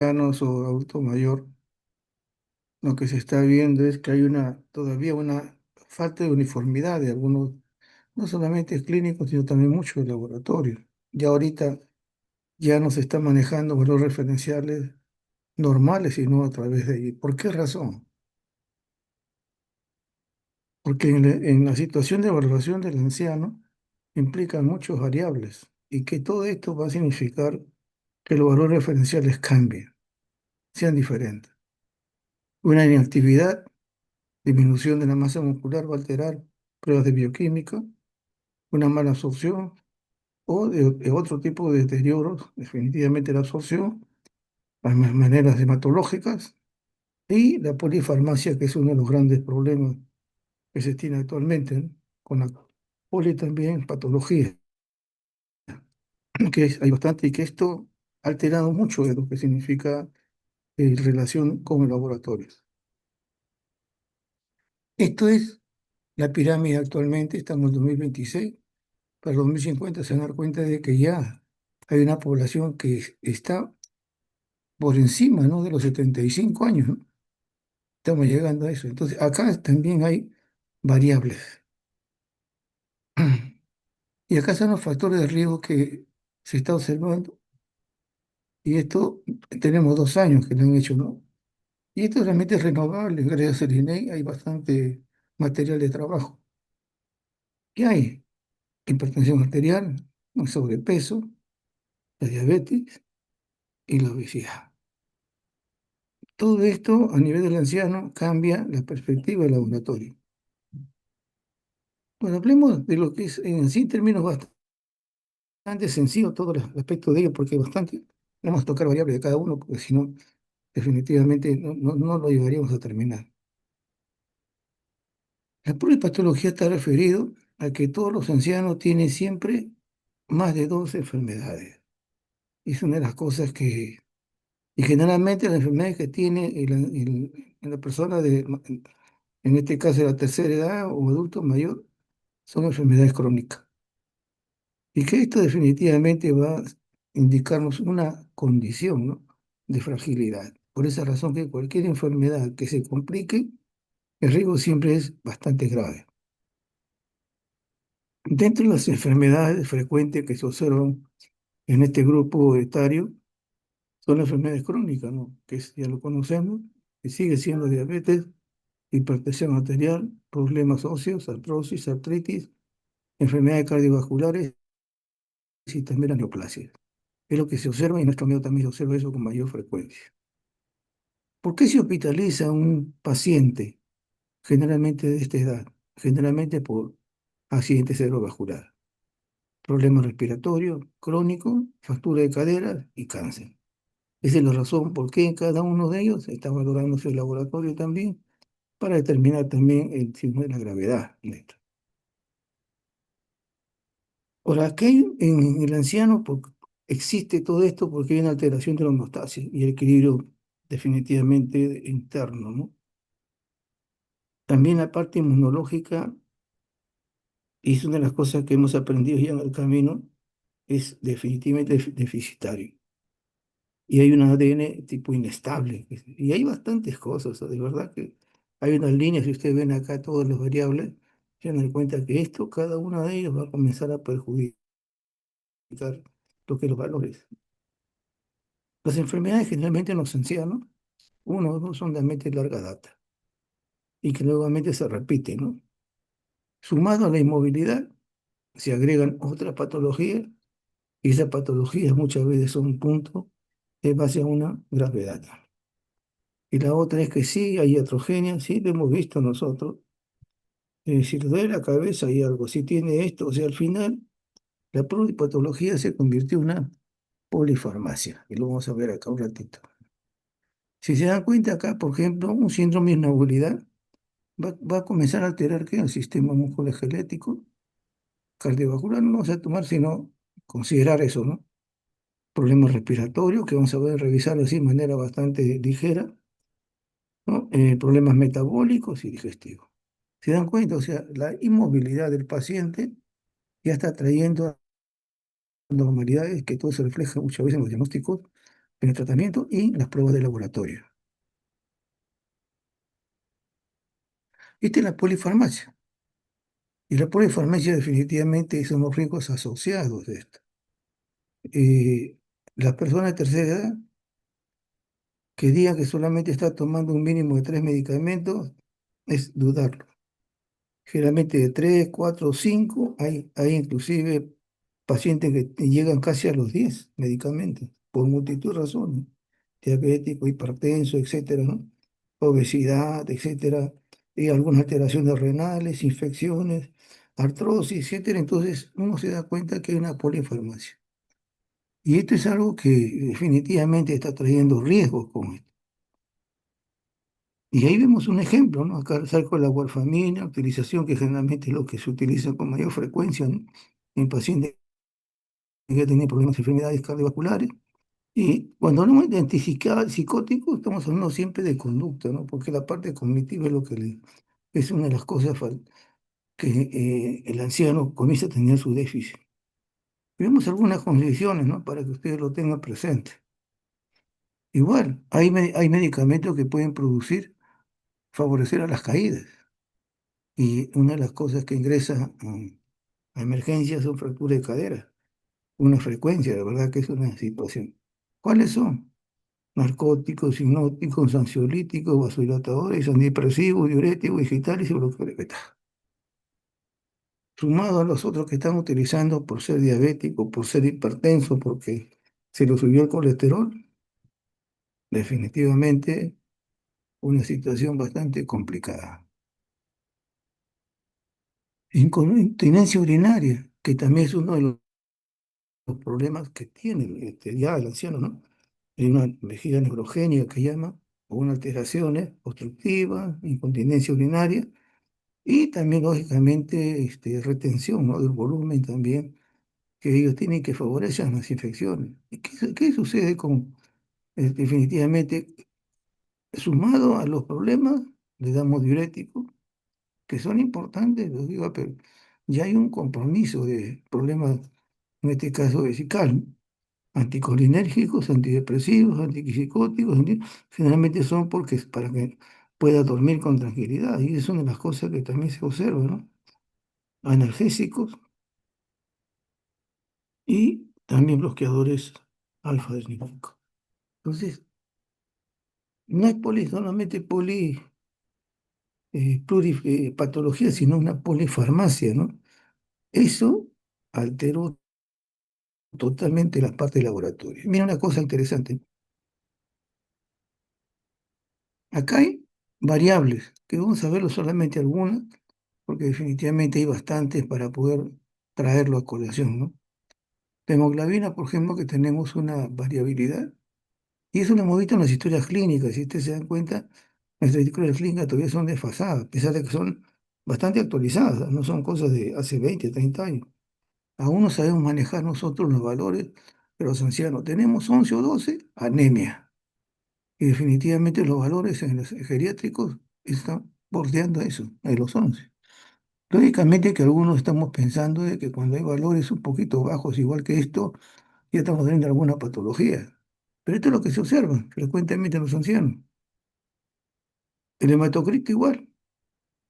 ancianos o adulto mayor, lo que se está viendo es que hay todavía una falta de uniformidad de algunos, no solamente clínicos, sino también muchos de laboratorios. Ya ahorita ya no se están manejando valores referenciales normales, sino a través de ahí. ¿Por qué razón? Porque en la situación de valoración del anciano implican muchas variables y que todo esto va a significar que los valores referenciales cambien, sean diferentes. Una inactividad, disminución de la masa muscular va a alterar pruebas de bioquímica, una mala absorción o de otro tipo de deterioros, definitivamente la absorción, las maneras hematológicas y la polifarmacia, que es uno de los grandes problemas que se tiene actualmente, ¿no? Con la poli también patología, que hay bastante y que esto ha alterado mucho de lo que significa relación con laboratorios. Esto es la pirámide actualmente, estamos en el 2026. Para el 2050 se van a dar cuenta de que ya hay una población que está por encima, ¿no?, de los 75 años, ¿no? Estamos llegando a eso. Entonces, acá también hay variables. Y acá están los factores de riesgo que se está observando. Y esto tenemos 2 años que lo han hecho, ¿no? Y esto realmente es renovable. Gracias al INEI hay bastante material de trabajo. ¿Qué hay? Hipertensión arterial, el sobrepeso, la diabetes y la obesidad. Todo esto a nivel del anciano cambia la perspectiva del laboratorio. Bueno, hablemos de lo que es en sí términos bastante sencillo todo el aspecto de ello, porque bastante, vamos a tocar variables de cada uno, porque si no, definitivamente no lo llegaríamos a terminar. La polipatología está referido a que todos los ancianos tienen siempre más de dos enfermedades. Y es una de las cosas y generalmente las enfermedades que tiene la persona en este caso de la tercera edad o adulto mayor, son enfermedades crónicas. Y que esto definitivamente va a indicarnos una condición, ¿no?, de fragilidad. Por esa razón que cualquier enfermedad que se complique, el riesgo siempre es bastante grave. Dentro de las enfermedades frecuentes que se observan en este grupo etario, son las enfermedades crónicas, ¿no?, ya lo conocemos, que sigue siendo diabetes, hipertensión arterial, problemas óseos, artrosis, artritis, enfermedades cardiovasculares y también la neoplasia. Es lo que se observa y en nuestro medio también se observa eso con mayor frecuencia. ¿Por qué se hospitaliza a un paciente generalmente de esta edad? Generalmente por accidente cerebrovascular, problemas respiratorios crónicos, fractura de cadera y cáncer. Esa es la razón por qué en cada uno de ellos está valorándose el laboratorio también para determinar también el signo de la gravedad de esto. Ahora, aquí en el anciano existe todo esto porque hay una alteración de la homeostasis y el equilibrio definitivamente interno, ¿no? También la parte inmunológica, y es una de las cosas que hemos aprendido ya en el camino, es definitivamente deficitario. Y hay un ADN tipo inestable. Y hay bastantes cosas, o sea, de verdad que hay unas líneas, si ustedes ven acá todas las variables, se dan cuenta que esto, cada una de ellas va a comenzar a perjudicar lo que los valores. Las enfermedades generalmente en los ancianos, uno o dos son de mente larga data y que nuevamente se repiten, ¿no? Sumado a la inmovilidad, se agregan otras patologías y esas patologías muchas veces son un punto de base a una gravedad. Y la otra es que sí, hay iatrogenia, sí lo hemos visto nosotros. Si le duele la cabeza hay algo, si tiene esto, o sea, al final la patología se convirtió en una polifarmacia, y lo vamos a ver acá un ratito. Si se dan cuenta acá, por ejemplo, un síndrome de inmovilidad va a comenzar a alterar ¿qué? El sistema musculoesquelético, cardiovascular, no vamos a tomar, sino considerar eso, ¿no? Problemas respiratorios, que vamos a ver, revisar así de manera bastante ligera, ¿no? Problemas metabólicos y digestivos. ¿Se dan cuenta? O sea, la inmovilidad del paciente ya está trayendo normalidades que todo se refleja muchas veces en los diagnósticos en el tratamiento y las pruebas de laboratorio. Esta es la polifarmacia. Y la polifarmacia definitivamente son los riesgos asociados de esto. Eh, las personas de tercera edad que digan que solamente está tomando un mínimo de 3 medicamentos es dudarlo. Generalmente de 3, 4, 5, hay inclusive pacientes que llegan casi a los 10 medicamentos por multitud de razones, diabético, hipertenso, etcétera, ¿no? Obesidad, etcétera, y algunas alteraciones renales, infecciones, artrosis, etcétera. Entonces uno se da cuenta que hay una polifarmacia. Y esto es algo que definitivamente está trayendo riesgos con esto. Y ahí vemos un ejemplo, ¿no? Acá saco la warfarina, utilización que generalmente es lo que se utiliza con mayor frecuencia, ¿no? En pacientes que tienen problemas de enfermedades cardiovasculares. Y cuando hablamos de antipsicóticos, estamos hablando siempre de conducta, ¿no? Porque la parte cognitiva es lo que es una de las cosas que el anciano comienza a tener su déficit. Vemos algunas condiciones, ¿no? Para que ustedes lo tengan presente. Igual, hay medicamentos que pueden favorecer a las caídas. Y una de las cosas que ingresa a emergencias son fracturas de cadera. Una frecuencia, de verdad que es una situación. ¿Cuáles son? Narcóticos, hipnóticos, ansiolíticos, vasodilatadores, antidepresivos, diuréticos, digitales y bloqueadores beta. Sumado a los otros que están utilizando por ser diabético, por ser hipertenso, porque se le subió el colesterol, definitivamente una situación bastante complicada. Incontinencia urinaria, que también es uno de los problemas que tiene ya el anciano, ¿no? Hay una vejiga neurogénica que llama, o una alteraciones obstructivas, incontinencia urinaria, y también, lógicamente, retención, ¿no? Del volumen también, que ellos tienen que favorecer las infecciones. ¿Y qué sucede con, definitivamente, sumado a los problemas, le damos diuréticos, que son importantes, los digo, pero ya hay un compromiso de problemas, en este caso vesical, anticolinérgicos, antidepresivos, antipsicóticos, generalmente son porque es para que pueda dormir con tranquilidad, y es una de las cosas que también se observa, ¿no? Analgésicos y también bloqueadores alfa-adrenérgicos. Entonces, no es solamente pluripatología, sino una polifarmacia, ¿no? Eso alteró totalmente la parte de laboratorio. Mira una cosa interesante. Acá hay variables, que vamos a verlo solamente algunas, porque definitivamente hay bastantes para poder traerlo a colación, ¿no? La hemoglobina, por ejemplo, que tenemos una variabilidad, y eso lo hemos visto en las historias clínicas. Si ustedes se dan cuenta, nuestras historias clínicas todavía son desfasadas, a pesar de que son bastante actualizadas, no son cosas de hace 20, 30 años. Aún no sabemos manejar nosotros los valores de los ancianos. Tenemos 11 o 12, anemia. Y definitivamente los valores en los geriátricos están bordeando eso, en los 11. Lógicamente que algunos estamos pensando de que cuando hay valores un poquito bajos, igual que esto, ya estamos teniendo alguna patología. Pero esto es lo que se observa frecuentemente en los ancianos. El hematocrito igual,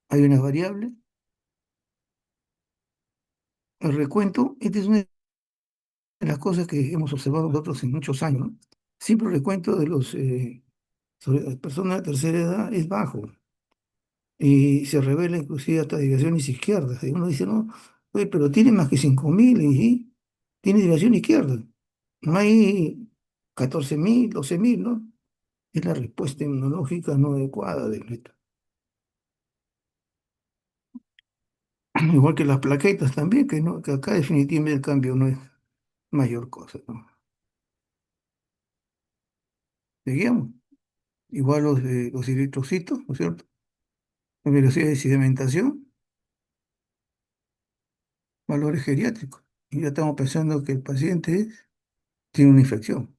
hay una variable. El recuento, esta es una de las cosas que hemos observado nosotros en muchos años, ¿no? Siempre el recuento de sobre las personas de tercera edad es bajo y se revela inclusive hasta desviaciones izquierdas. Y uno dice, no, oye, pero tiene más que 5.000 y sí, tiene desviación izquierda. No hay 14.000, 12.000, ¿no? Es la respuesta inmunológica no adecuada de esto. Igual que las plaquetas también, que, no, que acá definitivamente el cambio no es mayor cosa, ¿no? Seguimos. Igual los eritrocitos, ¿no es cierto? La velocidad de sedimentación, valores geriátricos. Y ya estamos pensando que el paciente tiene una infección.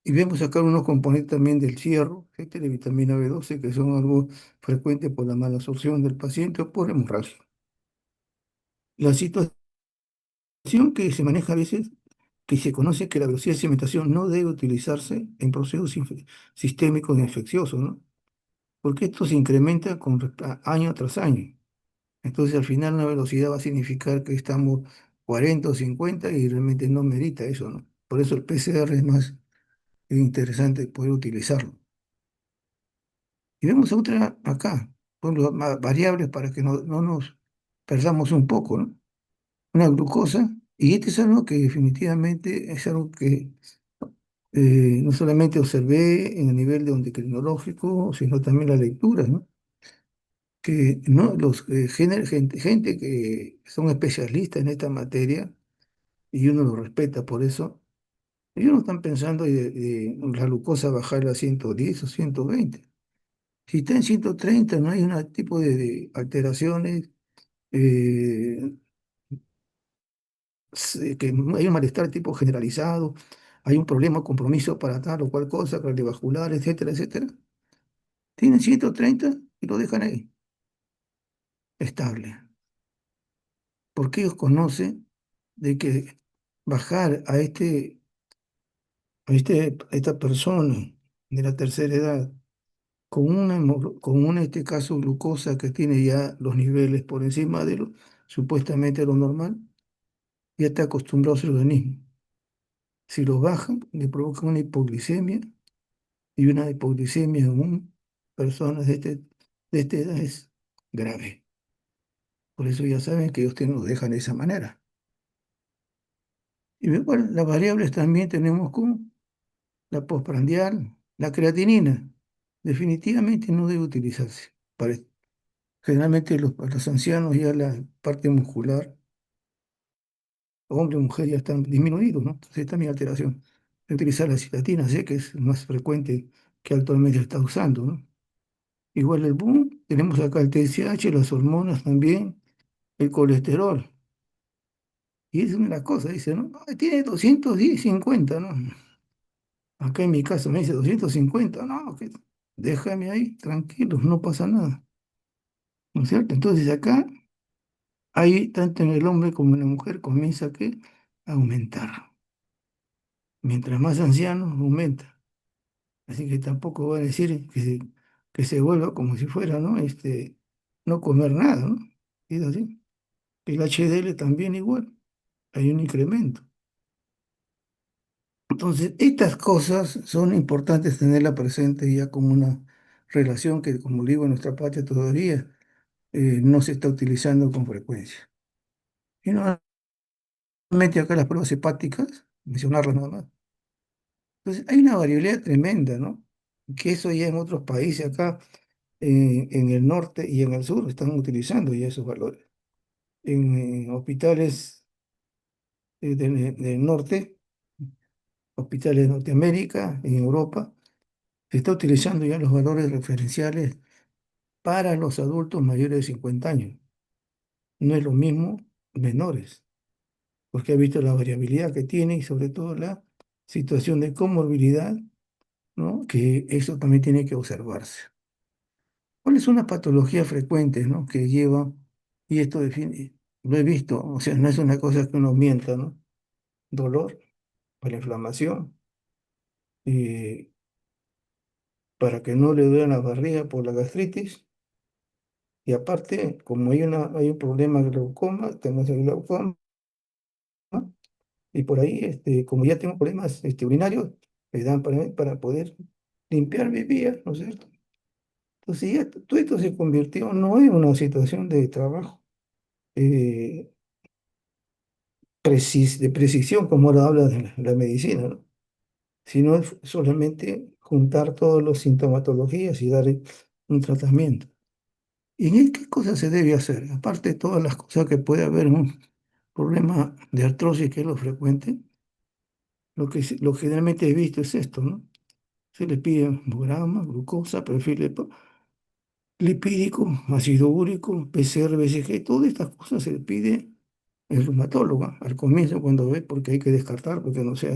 Y vemos acá unos componentes también del hierro, etcétera, y vitamina B12, que son algo frecuente por la mala absorción del paciente o por hemorragia. La situación que se maneja a veces que se conoce que la velocidad de cimentación no debe utilizarse en procesos sistémicos infecciosos, ¿no? Porque esto se incrementa año tras año. Entonces, al final, una velocidad va a significar que estamos 40 o 50 y realmente no merita eso, ¿no? Por eso el PCR es más interesante poder utilizarlo. Y vemos otra acá, con las variables para que no nos perdamos un poco, ¿no? Una glucosa, y este es algo que definitivamente es algo que no solamente observé en el nivel de endocrinológico, sino también las lecturas, ¿no? Que no, gente que son especialistas en esta materia, y uno los respeta por eso, ellos no están pensando de la glucosa bajar a 110 o 120. Si está en 130 no hay un tipo de alteraciones, eh, que no hay un malestar tipo generalizado, hay un problema, compromiso para tal o cual cosa, cardiovascular, etcétera, etcétera. Tienen 130 y lo dejan ahí, estable. Porque ellos conocen de que bajar a esta persona de la tercera edad con este caso, glucosa que tiene ya los niveles por encima de lo supuestamente lo normal, ya está acostumbrado a su organismo. Si lo bajan, le provoca una hipoglicemia, y una hipoglicemia en personas de esta edad es grave. Por eso ya saben que ellos lo dejan de esa manera. Y bueno, las variables también tenemos como la postprandial, la creatinina. Definitivamente no debe utilizarse. Generalmente para los ancianos ya la parte muscular, hombre o mujer, ya están disminuidos, ¿no? Entonces esta es mi alteración. De utilizar la cistatina, sé que es más frecuente que actualmente se está usando, ¿no? Igual el boom, tenemos acá el TSH, las hormonas también, el colesterol. Y es una cosa, dice, ¿no? "Ay, tiene 210, 50, ¿no? Acá en mi caso me dice 250, no, déjame ahí, tranquilo, no pasa nada, ¿no es cierto? Entonces acá, ahí, tanto en el hombre como en la mujer, comienza a aumentar. Mientras más ancianos, aumenta. Así que tampoco va a decir que se vuelva como si fuera, ¿no? No comer nada, ¿no? Es así. El HDL también igual, hay un incremento. Entonces, estas cosas son importantes tenerla presente ya como una relación que, como digo, en nuestra patria todavía no se está utilizando con frecuencia. Y normalmente acá las pruebas hepáticas, mencionarlas nada más. Entonces, hay una variabilidad tremenda, ¿no? Que eso ya en otros países acá, en el norte y en el sur, están utilizando ya esos valores. En hospitales del norte, hospitales de Norteamérica, en Europa, se está utilizando ya los valores referenciales para los adultos mayores de 50 años. No es lo mismo menores, porque ha visto la variabilidad que tiene y sobre todo la situación de comorbilidad, ¿no? Que eso también tiene que observarse. ¿Cuáles son las patologías frecuentes, ¿no? Que lleva, y esto define, lo he visto, o sea, no es una cosa que uno mienta, ¿no? Dolor para la inflamación, eh, para que no le duela la barriga por la gastritis, y aparte, como hay un problema de glaucoma, tenemos el glaucoma, y por ahí, como ya tengo problemas urinarios, me dan para poder limpiar mis vías, ¿no es cierto? Entonces ya todo esto se convirtió no en una situación de trabajo eh, de precisión, como ahora habla de la medicina, ¿no? Sino es solamente juntar todas las sintomatologías y dar un tratamiento. ¿Y en qué cosas se debe hacer? Aparte de todas las cosas que puede haber en un problema de artrosis, que es lo frecuente, lo que generalmente he visto es esto, ¿no? Se le pide hemograma, glucosa, perfil lipídico, ácido úrico, PCR, BCG, todas estas cosas se le pide el reumatólogo al comienzo cuando ve, porque hay que descartar, porque no sea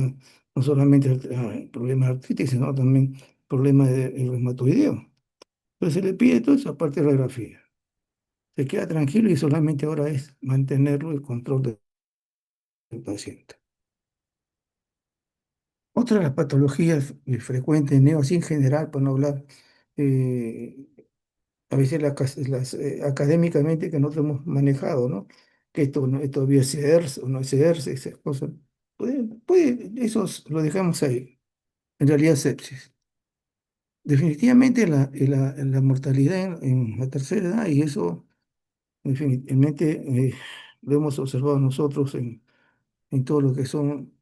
no solamente problemas de artritis, sino también problemas del reumatoideo. Entonces se le pide toda esa parte de radiografía. Se queda tranquilo y solamente ahora es mantenerlo el control del paciente. Otra de las patologías frecuentes en así en general, para no hablar, eh, a veces académicamente que nosotros hemos manejado, ¿no? Que esto, esto debía cederse o no cederse, esas cosas. Eso lo dejamos ahí. En realidad, sepsis. Definitivamente la mortalidad en la tercera edad, y eso definitivamente lo hemos observado nosotros en todo lo que son,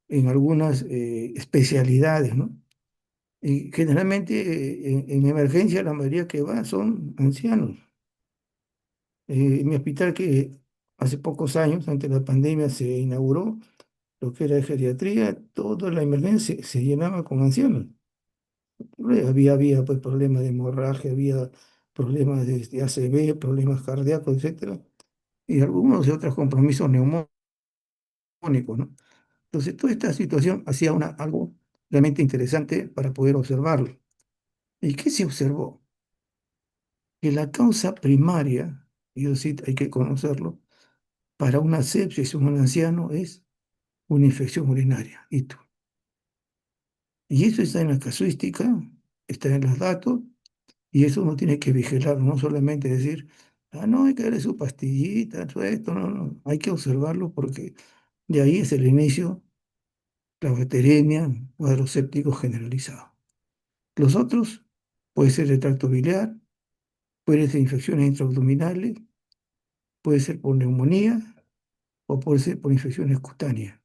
en algunas especialidades, ¿no? Y generalmente en emergencia la mayoría que va son ancianos. En mi hospital que hace pocos años, antes de la pandemia, se inauguró lo que era geriatría, toda la emergencia se llenaba con ancianos. Había pues problemas de hemorragia, había problemas de ACV, problemas cardíacos, etcétera, y algunos de otros compromisos neumónicos, ¿no? Entonces, toda esta situación hacía algo realmente interesante para poder observarlo. ¿Y qué se observó? Que la causa primaria, y eso sí hay que conocerlo, para una sepsis en un anciano es una infección urinaria, ITU. Y eso está en la casuística, está en los datos, y eso uno tiene que vigilar, no solamente decir, ah, no, hay que darle su pastillita, todo esto, no, no, hay que observarlo porque de ahí es el inicio, la bacteriemia, cuadro séptico generalizado. Los otros, puede ser de tracto biliar, puede ser infecciones intraabdominales, puede ser por neumonía o puede ser por infecciones cutáneas.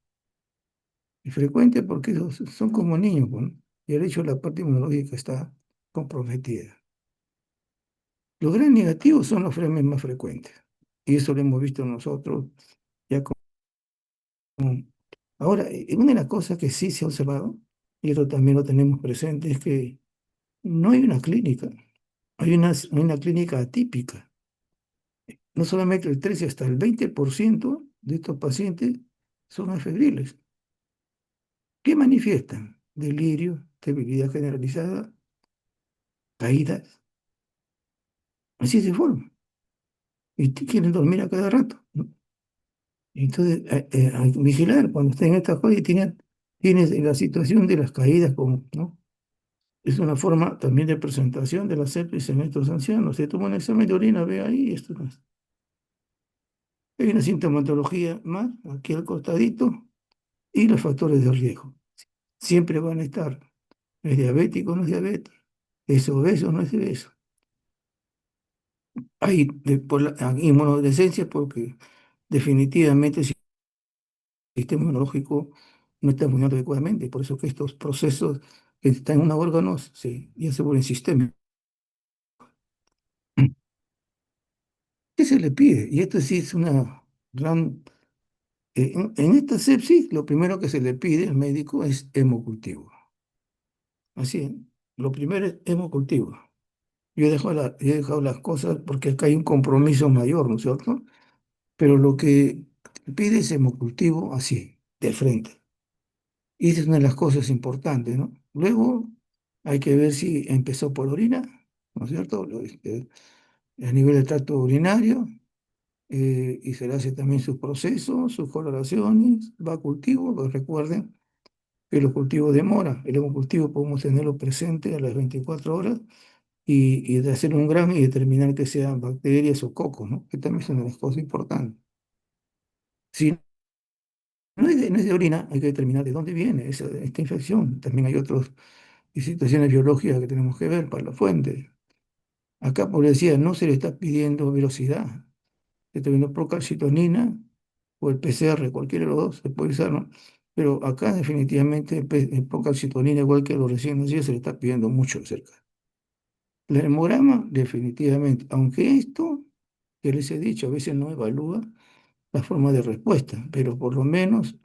Es frecuente porque son como niños, pues, ¿no? Y el hecho de la parte inmunológica está comprometida. Los gran negativos son los frenes más frecuentes. Y eso lo hemos visto nosotros ya como... Ahora, una de las cosas que sí se ha observado, y eso también lo tenemos presente, es que no hay una clínica, hay una clínica atípica. No solamente el 13, hasta el 20% de estos pacientes son afebriles. ¿Qué manifiestan? Delirio, debilidad generalizada, caídas, así se forma. Y quieren dormir a cada rato, ¿no? Entonces, hay que vigilar cuando estén en estas cosas y tienes la situación de las caídas, como, ¿no? Es una forma también de presentación de la sepsis en estos ancianos. Se toma un examen de orina, ve ahí, esto no es. Hay una sintomatología más, aquí al costadito, y los factores de riesgo. Siempre van a estar. ¿Es diabético o no es diabético? ¿Es obeso o no es obeso? Hay por la inmunodeficiencia porque definitivamente el sistema inmunológico no está funcionando adecuadamente. Por eso que estos procesos que están en un órgano ya se vuelven sistémicos. ¿Qué se le pide? Y esto sí es una gran... en esta sepsis, lo primero que se le pide al médico es hemocultivo. Así, ¿eh? Lo primero es hemocultivo. Yo he dejado las cosas porque acá hay un compromiso mayor, ¿no es cierto? Pero lo que pide es hemocultivo así, de frente. Y esa es una de las cosas importantes, ¿no? Luego hay que ver si empezó por orina, ¿no es cierto? A nivel del tracto urinario, y se le hace también sus procesos, sus coloraciones, va a cultivo, pues recuerden que los cultivos demoran. El hemocultivo podemos tenerlo presente a las 24 horas y de hacer un grano y determinar que sean bacterias o cocos, ¿no? Que también son una de las cosas importantes. Si no es de orina, hay que determinar de dónde viene esta infección. También hay otras situaciones biológicas que tenemos que ver para la fuente. Acá, por decía, no se le está pidiendo velocidad. Se está pidiendo procalcitonina o el PCR, cualquiera de los dos se puede usar, ¿no? Pero acá definitivamente el procalcitonina, igual que a los recién nacidos, se le está pidiendo mucho de cerca. El hemograma, definitivamente, aunque esto que les he dicho a veces no evalúa la forma de respuesta, pero por lo menos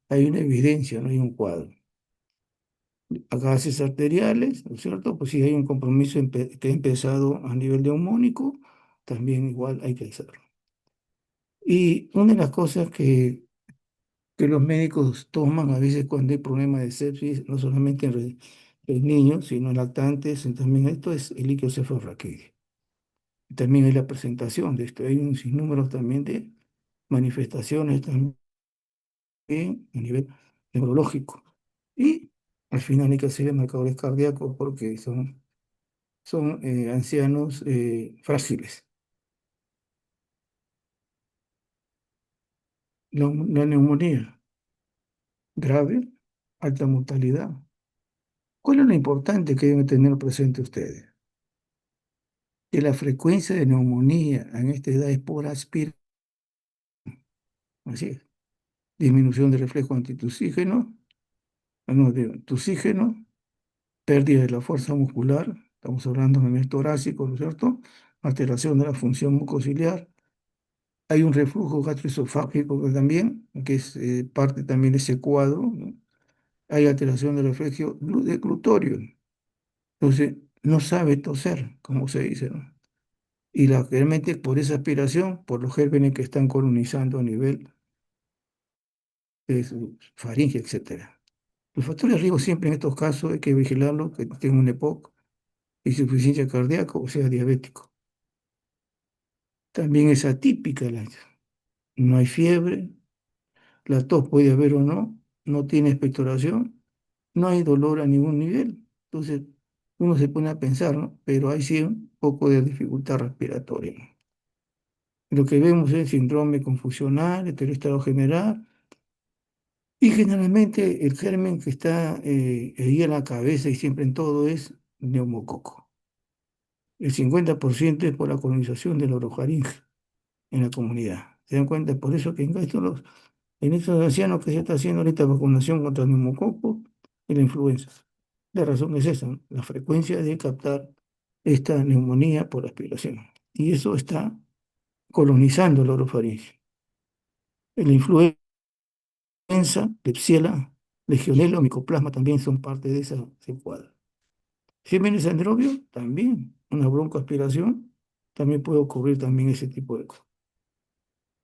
hay una evidencia, no hay un cuadro. Gases arteriales, ¿no es cierto? Pues si hay un compromiso que ha empezado a nivel neumónico, también igual hay que hacerlo. Y una de las cosas que los médicos toman a veces cuando hay problemas de sepsis, no solamente en niños, sino en lactantes, también esto es el líquido cefalorraquídeo. También hay la presentación de esto, hay un sinnúmero también de manifestaciones también a nivel neurológico. Y Al final hay que hacer marcadores cardíacos porque son ancianos frágiles. La neumonía grave, alta mortalidad. ¿Cuál es lo importante que deben tener presente ustedes? Que la frecuencia de neumonía en esta edad es por aspiración, así es. Disminución del reflejo antitusígeno, no, de tusígeno, pérdida de la fuerza muscular, estamos hablando de nivel torácico, ¿no es cierto? Alteración de la función mucociliar. Hay un reflujo gastroesofágico que también, que es parte también de ese cuadro, ¿no? Hay alteración del reflejo de glutorio. Entonces, no sabe toser, como se dice, ¿no? Y realmente por esa aspiración, por los gérmenes que están colonizando a nivel de su faringe, etcétera. Los factores de riesgo siempre en estos casos hay que vigilarlo, que tenga un EPOC, insuficiencia cardíaca o sea diabético. También es atípica, no hay fiebre, la tos puede haber o no, no tiene expectoración, no hay dolor a ningún nivel. Entonces, uno se pone a pensar, ¿no? Pero hay sí un poco de dificultad respiratoria, ¿no? Lo que vemos es síndrome confusional, estado general, y generalmente el germen que está ahí en la cabeza y siempre en todo es neumococo. El 50% es por la colonización de la orofaringe en la comunidad. ¿Se dan cuenta? Por eso que en estos ancianos que se está haciendo ahorita vacunación contra el neumococo y la influenza. La razón es esa, ¿no? La frecuencia de captar esta neumonía por aspiración. Y eso está colonizando la orofaringe. La influenza, Klebsiella, Legionela o Micoplasma también son parte de ese cuadro. Gémenes androbio, también. Una broncoaspiración, también puede ocurrir también ese tipo de cosas.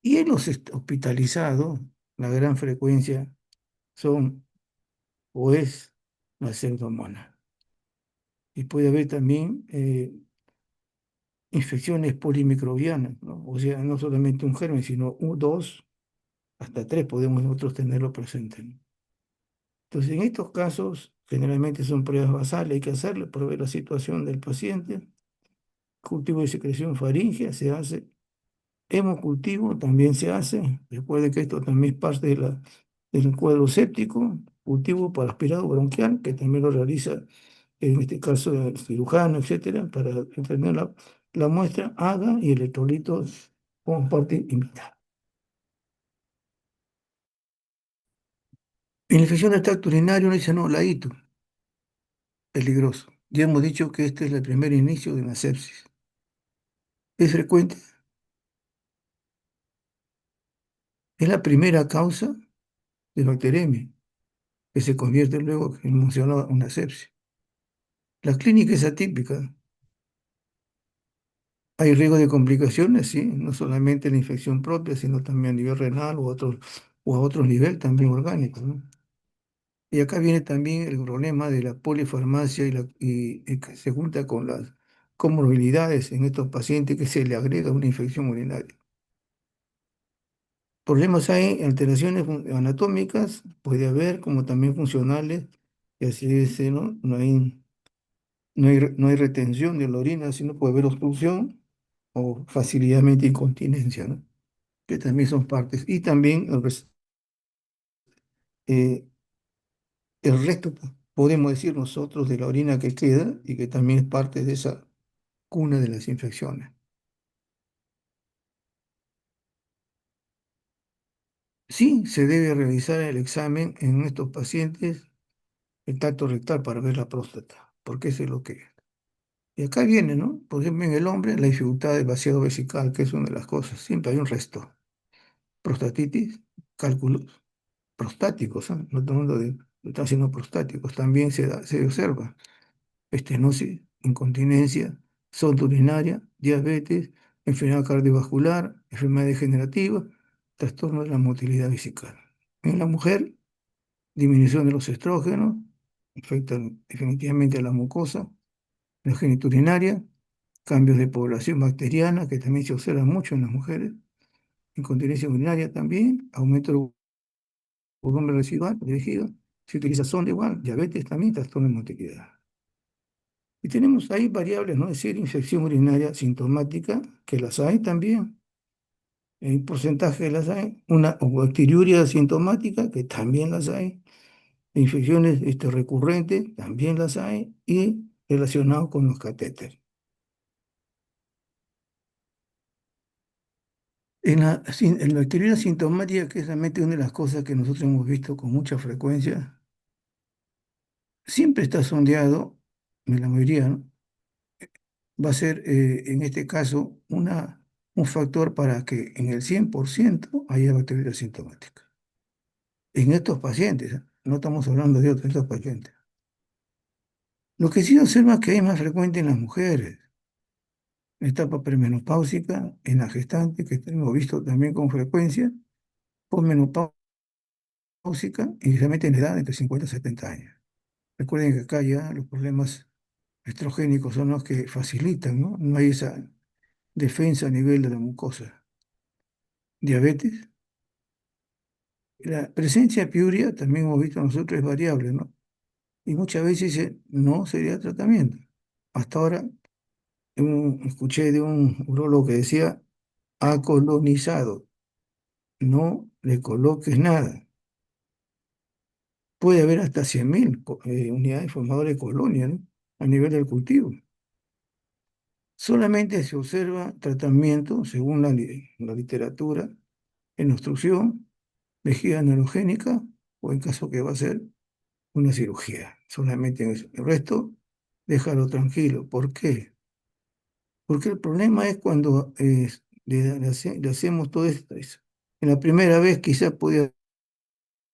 Y en los hospitalizados, la gran frecuencia son o es la pseudomonas. Y puede haber también infecciones polimicrobianas, ¿no? O sea, no solamente un germen, sino dos, hasta tres podemos nosotros tenerlo presente, ¿no? Entonces, en estos casos, generalmente son pruebas basales, hay que hacerle para ver la situación del paciente. Cultivo de secreción faríngea se hace. Hemocultivo también se hace. Recuerde que esto también es parte del cuadro séptico. Cultivo para aspirado bronquial, que también lo realiza, en este caso, el cirujano, etcétera, para determinar la muestra, haga y electrolitos como parte invitada. En la infección del tracto urinario, no dice no, la ITU, peligroso. Ya hemos dicho que este es el primer inicio de una sepsis. Es frecuente, es la primera causa de bacteremia, que se convierte luego en una sepsis. La clínica es atípica. Hay riesgo de complicaciones, sí, no solamente la infección propia, sino también a nivel renal o a otro nivel también orgánico, ¿no? Y acá viene también el problema de la polifarmacia y que se junta con las comorbilidades en estos pacientes que se le agrega una infección urinaria. Problemas hay, alteraciones anatómicas, puede haber, como también funcionales, y así es, ¿no? No hay retención de la orina, sino puede haber obstrucción o facilidadmente incontinencia, ¿no? Que también son partes. Y también eh, el resto, pues, podemos decir nosotros, de la orina que queda y que también es parte de esa cuna de las infecciones. Sí, se debe realizar el examen en estos pacientes, el tacto rectal para ver la próstata, porque eso es lo que es. Y acá viene, ¿no? Por ejemplo, en el hombre, la dificultad del vaciado vesical, que es una de las cosas. Siempre hay un resto. Prostatitis, cálculos prostáticos, ¿ah? No todo el mundo está haciendo prostáticos, también se observa estenosis, incontinencia, sonda urinaria, diabetes, enfermedad cardiovascular, enfermedad degenerativa, trastorno de la motilidad vesical. En la mujer, disminución de los estrógenos, afectan definitivamente a la mucosa, la geniturinaria, cambios de población bacteriana, que también se observan mucho en las mujeres, incontinencia urinaria también, aumento del volumen residual de vejiga, Se utiliza sonda igual, diabetes también, trastorno de motilidad. Y tenemos ahí variables, ¿no? Es decir, infección urinaria sintomática, que las hay también, hay porcentaje las hay, una o bacteriuria sintomática, que también las hay, infecciones recurrentes, también las hay, y relacionado con los catéteres. En la bacteriuria sintomática, que es realmente una de las cosas que nosotros hemos visto con mucha frecuencia, siempre está sondeado, en la mayoría, ¿no? Va a ser, en este caso, un factor para que en el 100% haya bacteriuria sintomática. En estos pacientes, ¿eh? No estamos hablando de otros, estos pacientes. Lo que sí observa es que es más frecuente en las mujeres, en etapa premenopáusica, en la gestante, que hemos visto también con frecuencia, posmenopáusica y realmente en edad entre 50 y 70 años. Recuerden que acá ya los problemas estrogénicos son los que facilitan, ¿no? No hay esa defensa a nivel de la mucosa. Diabetes. La presencia de piuria, también hemos visto nosotros, es variable, ¿no? Y muchas veces dice, no sería tratamiento. Hasta ahora escuché de un urólogo que decía, acolonizado, no le coloques nada. Puede haber hasta 100.000 unidades formadoras de colonia, ¿no? A nivel del cultivo. Solamente se observa tratamiento, según la literatura, en obstrucción, vejiga neurogénica, o en caso que va a ser una cirugía. Solamente en eso. El resto, déjalo tranquilo. ¿Por qué? Porque el problema es cuando le hacemos todo esto. En la primera vez quizás podía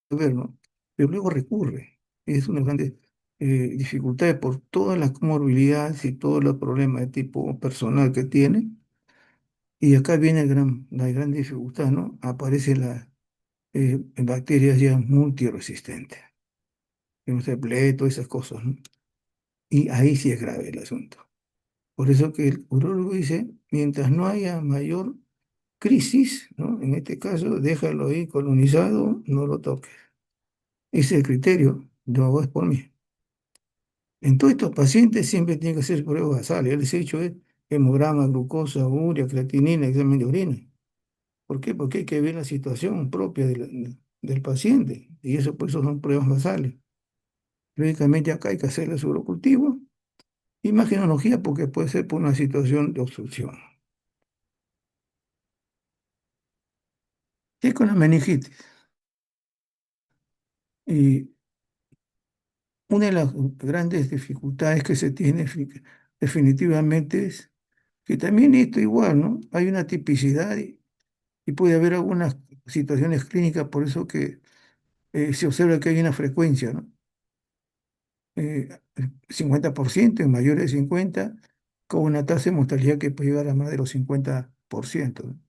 ver, ¿no? Pero luego recurre. Es una grande dificultad por todas las comorbilidades y todos los problemas de tipo personal que tiene. Y acá viene la gran dificultad, ¿no? Aparecen las bacterias ya multiresistentes. Tenemos el pleto, esas cosas, ¿no? Y ahí sí es grave el asunto. Por eso que el urólogo dice, mientras no haya mayor crisis, ¿no? En este caso, déjalo ahí colonizado, no lo toques. Ese es el criterio, no hago es por mí. En todos estos pacientes siempre tiene que hacer pruebas basales. Yo les he hecho hemograma, glucosa, urea, creatinina, examen de orina. ¿Por qué? Porque hay que ver la situación propia del paciente. Y eso por eso son pruebas basales. Lógicamente acá hay que hacerle el urocultivo. Imagenología porque puede ser por una situación de obstrucción. ¿Qué con la meningitis? Y una de las grandes dificultades que se tiene definitivamente es que también esto igual, ¿no? Hay una tipicidad y puede haber algunas situaciones clínicas, por eso que se observa que hay una frecuencia, ¿no? 50% en mayores de 50, con una tasa de mortalidad que puede llegar a más de los 50%, ¿no?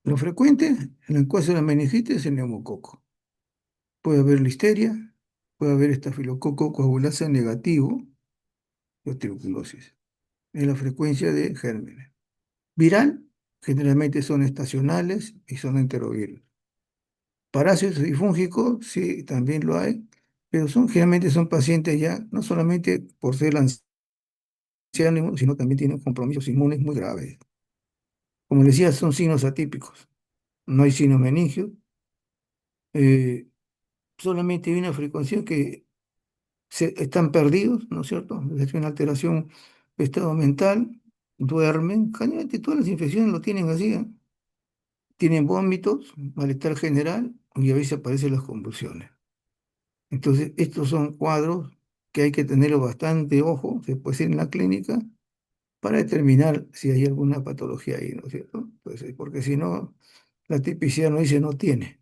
Lo frecuente en el caso de la meningitis es el neumococo. Puede haber listeria, puede haber estafilococo coagulasa negativo y tuberculosis. Es la frecuencia de gérmenes. Viral, generalmente son estacionales y son enterovirus. Parásitos y fúngicos, sí, también lo hay, pero generalmente son pacientes ya, no solamente por ser ancianos, sino también tienen compromisos inmunes muy graves. Como les decía, son signos atípicos. No hay signos meningios, eh, solamente hay una frecuencia que están perdidos, ¿no es cierto? Es una alteración de estado mental, duermen. Generalmente todas las infecciones lo tienen así, ¿eh? Tienen vómitos, malestar general y a veces aparecen las convulsiones. Entonces, estos son cuadros que hay que tenerlo bastante ojo, se puede hacer en la clínica, para determinar si hay alguna patología ahí, ¿no es cierto? Entonces, porque si no, la tipicidad no dice no tiene.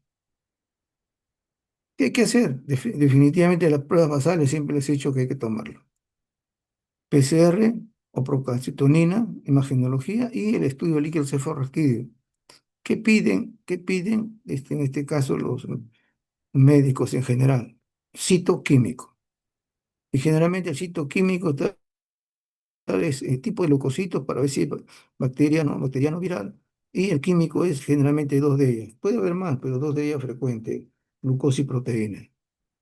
¿Qué hay que hacer? Definitivamente las pruebas basales siempre les he dicho que hay que tomarlo. PCR o procalcitonina, imagenología y el estudio líquido cefalorraquídeo. ¿Qué piden en este caso los médicos en general? Citoquímico. Y generalmente el citoquímico está es tipo de leucocitos para ver si es bacteriano viral, y el químico es generalmente dos de ellas. Puede haber más, pero dos de ellas frecuentes, glucosa y proteína.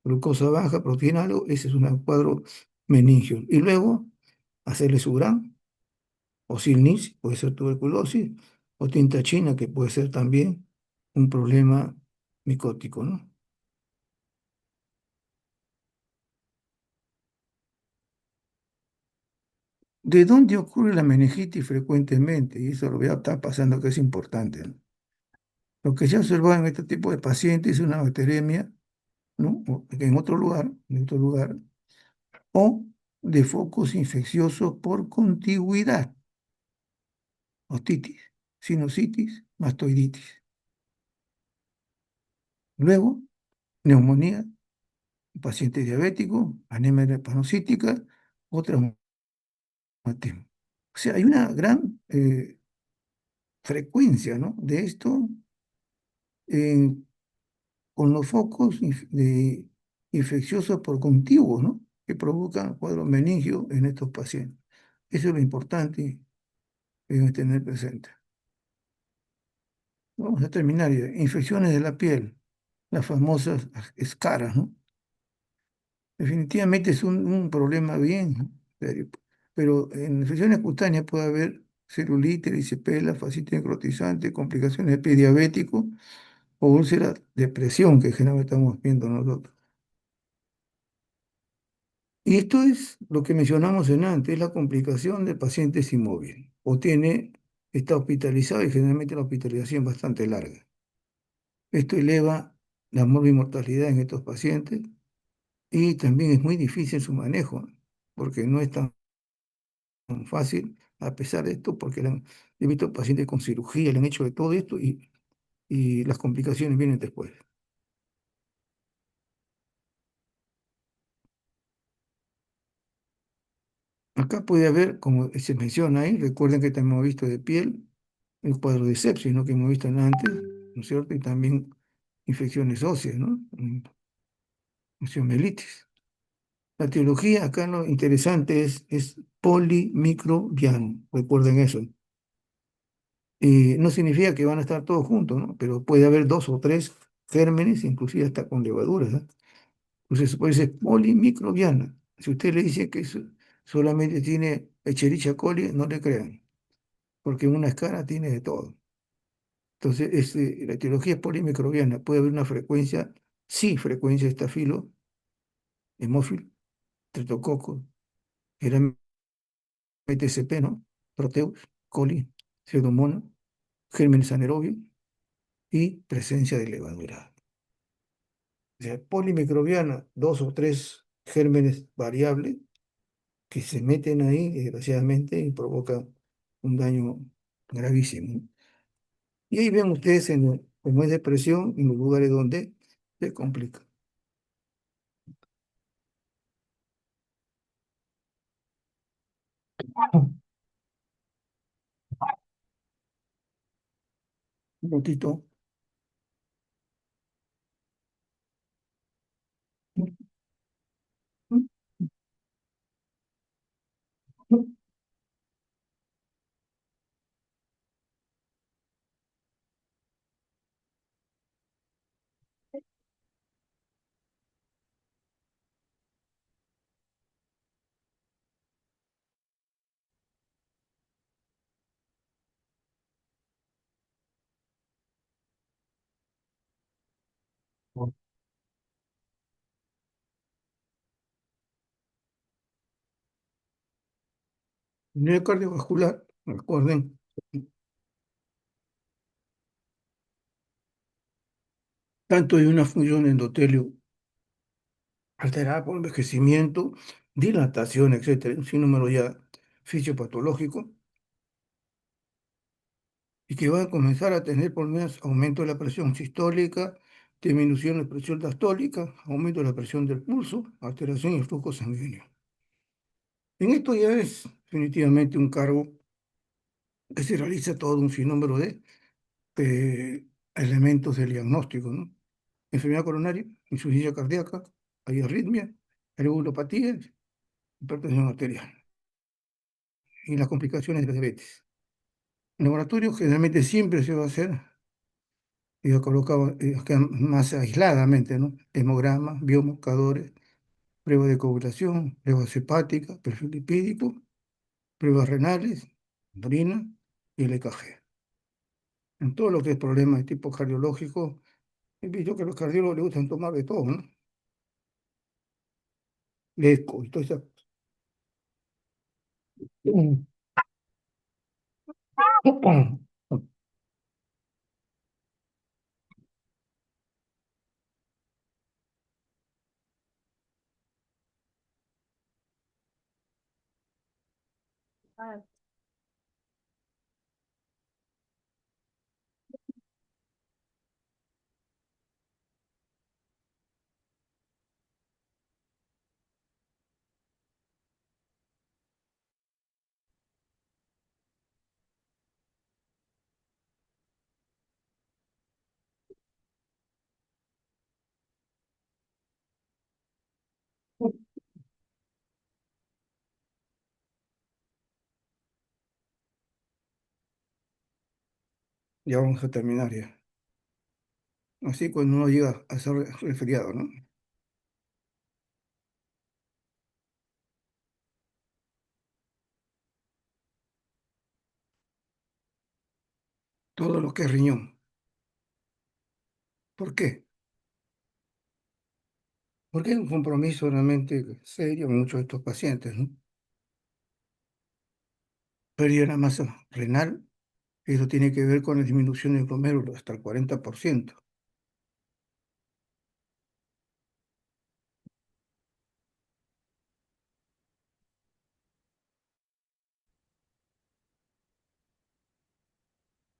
Glucosa baja, proteína algo, ese es un cuadro meningio. Y luego hacerle su gran, o SILNIS, puede ser tuberculosis, o tinta china, que puede ser también un problema micótico, ¿no? ¿De dónde ocurre la meningitis frecuentemente? Y eso lo voy a estar pasando que es importante, ¿no? Lo que se ha observado en este tipo de pacientes es una bacteremia, ¿no? En otro lugar, o de focos infecciosos por contigüidad, otitis, sinusitis, mastoiditis. Luego, neumonía, paciente diabético, anemia hepatocítica, o traumatismo. O sea, hay una gran frecuencia, ¿no? De esto en con los focos infecciosos por contiguos, ¿no? Que provocan cuadros meningios en estos pacientes. Eso es lo importante que deben tener presente. Vamos a terminar ya. Infecciones de la piel, las famosas escaras, ¿no? Definitivamente es un problema bien serio. Pero en infecciones cutáneas puede haber celulitis, erisipela, fascitis necrotizante, complicaciones de pie diabético o úlcera de presión que generalmente estamos viendo nosotros. Y esto es lo que mencionamos en antes, la complicación del paciente es inmóvil o está hospitalizado y generalmente la hospitalización es bastante larga. Esto eleva la morbimortalidad en estos pacientes y también es muy difícil su manejo, porque no es tan fácil a pesar de esto, porque he visto pacientes con cirugía, le han hecho de todo esto y las complicaciones vienen después. Acá puede haber, como se menciona ahí, recuerden que también hemos visto de piel, el cuadro de sepsis, ¿no? Que hemos visto antes, ¿no es cierto? Y también infecciones óseas, ¿no? Osteomielitis. La etiología acá lo interesante es polimicrobiano, recuerden eso. No significa que van a estar todos juntos, ¿no? Pero puede haber dos o tres gérmenes, inclusive hasta con levaduras, ¿eh? Entonces, por eso es polimicrobiana. Si usted le dice que solamente tiene Escherichia coli, no le crean, porque una escara tiene de todo. Entonces, la etiología es polimicrobiana. Puede haber una frecuencia, sí, frecuencia de estafilo, hemófilo, streptococcus, TCP, ¿no? Proteus, coli, pseudomonas, gérmenes anaerobios y presencia de levadura. O sea, polimicrobiana, dos o tres gérmenes variables que se meten ahí, desgraciadamente, y provocan un daño gravísimo. Y ahí ven ustedes, como es depresión, en los lugares donde se complica. Un poquito. Nivel cardiovascular, recuerden, tanto hay una función endotelio alterada por envejecimiento, dilatación, etcétera, un sinnúmero ya fisiopatológico, y que va a comenzar a tener por lo menos aumento de la presión sistólica, disminución de la presión diastólica, aumento de la presión del pulso, alteración del flujo sanguíneo. En esto ya es definitivamente un cargo que se realiza todo un sinnúmero de elementos del diagnóstico, ¿no? Enfermedad coronaria, insuficiencia cardíaca, hay arritmia, hay neuropatía, hipertensión arterial. y las complicaciones de la diabetes. En laboratorio generalmente siempre se va a hacer, y lo colocaba acá más aisladamente, ¿no? Hemogramas, biomarcadores, pruebas de coagulación, pruebas hepáticas, perfil lipídico, pruebas renales, orina y el EKG. En todo lo que es problema de tipo cardiológico, he visto que a los cardiólogos les gustan tomar de todo, ¿no? De eco y todo eso. Ya vamos a terminar ya. Así cuando uno llega a ser resfriado, ¿no? Todo lo que es riñón. ¿Por qué? Porque hay un compromiso realmente serio en muchos de estos pacientes, ¿no? Pérdida de la masa renal, eso tiene que ver con la disminución del glomérulo hasta el 40%.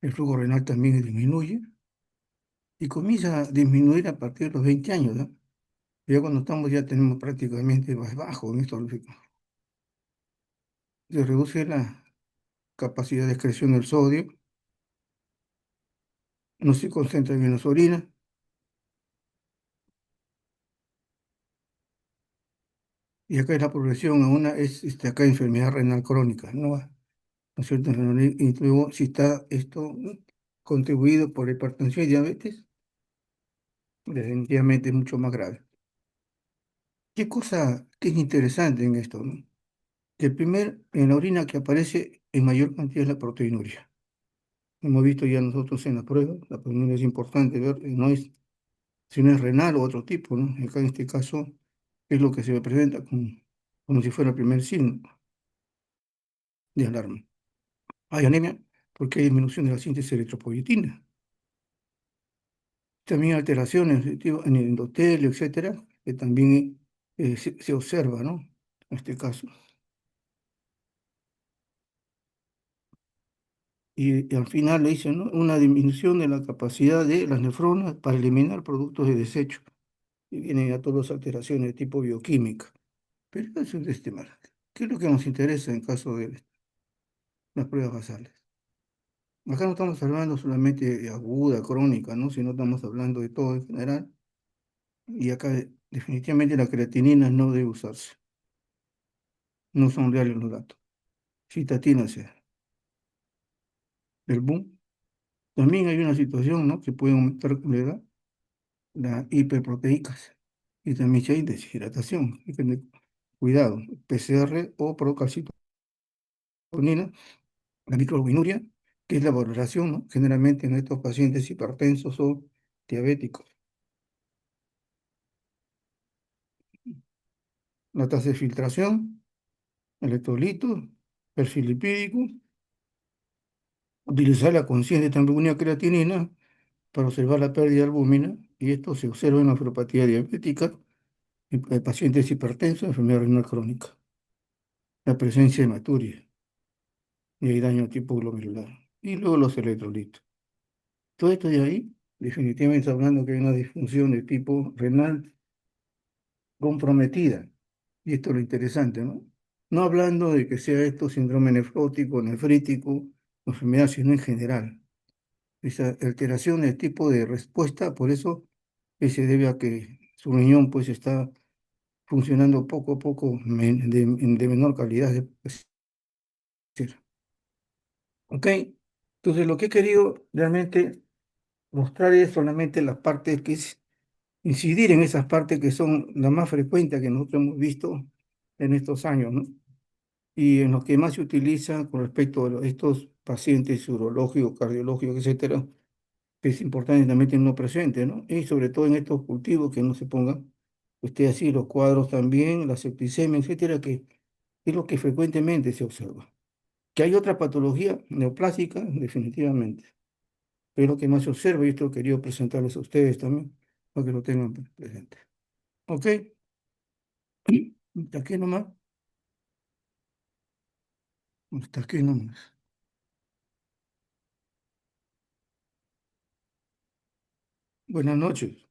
El flujo renal también disminuye y comienza a disminuir a partir de los 20 años, ¿no? Ya cuando estamos ya tenemos prácticamente más bajo en esto. Se reduce la capacidad de excreción del sodio, no se concentra en las orinas y acá es la progresión a una es acá enfermedad renal crónica, ¿no? ¿No es cierto? Y luego, si está esto contribuido por hipertensión y diabetes, definitivamente es mucho más grave. ¿Qué cosa que es interesante en esto, no? Que el primer, en la orina que aparece en mayor cantidad es la proteinuria. Hemos visto ya nosotros en la prueba, la proteinuria es importante ver, no es, si no es renal o otro tipo, ¿no? Acá en este caso es lo que se presenta como si fuera el primer signo de alarma. Hay anemia porque hay disminución de la síntesis de eritropoyetina. También alteraciones tipo, en el endotelio, etcétera, que también se observa, ¿no? En este caso. Y al final le dicen, ¿no? Una disminución de la capacidad de las nefronas para eliminar productos de desecho. Y vienen ya todas las alteraciones de tipo bioquímica. Pero eso es un tema. ¿Qué es lo que nos interesa en caso de las pruebas basales? Acá no estamos hablando solamente de aguda, crónica, ¿no? Sino estamos hablando de todo en general. Y acá definitivamente la creatinina no debe usarse. No son reales los datos. Citatina sea. El boom. También hay una situación, ¿no? Que puede aumentar con la edad, la hiperproteicas. Y también si hay deshidratación. Hay que tener cuidado. PCR o procalcitonina, la microalbuminuria, que es la valoración, ¿no? Generalmente en estos pacientes hipertensos o diabéticos. La tasa de filtración, electrolitos, perfil lipídico, utilizar la conciencia de también creatinina para observar la pérdida de albúmina, y esto se observa en la nefropatía diabética, en pacientes hipertensos, enfermedad renal crónica, la presencia de hematuria y hay daño tipo glomerular, y luego los electrolitos. Todo esto de ahí, definitivamente está hablando que hay una disfunción de tipo renal comprometida, y esto es lo interesante, ¿no? No hablando de que sea esto síndrome nefrótico, nefrítico, enfermedad, sino en general. Esa alteración del tipo de respuesta, por eso se debe a que su riñón pues está funcionando poco a poco de menor calidad, ¿Ok? Entonces, lo que he querido realmente mostrar es solamente las partes que es incidir en esas partes que son las más frecuentes que nosotros hemos visto en estos años, ¿no? Y en los que más se utiliza con respecto a estos pacientes urológicos, cardiológicos, etcétera, que es importante también tenerlo presente, ¿no? Y sobre todo en estos cultivos que no se pongan, usted así, los cuadros también, la septicemia, etcétera, que es lo que frecuentemente se observa. Que hay otra patología neoplásica, definitivamente, pero lo que más se observa, y esto quería presentarles a ustedes también, para que lo tengan presente. ¿Ok? Hasta aquí nomás. Hasta aquí nomás. Buenas noches.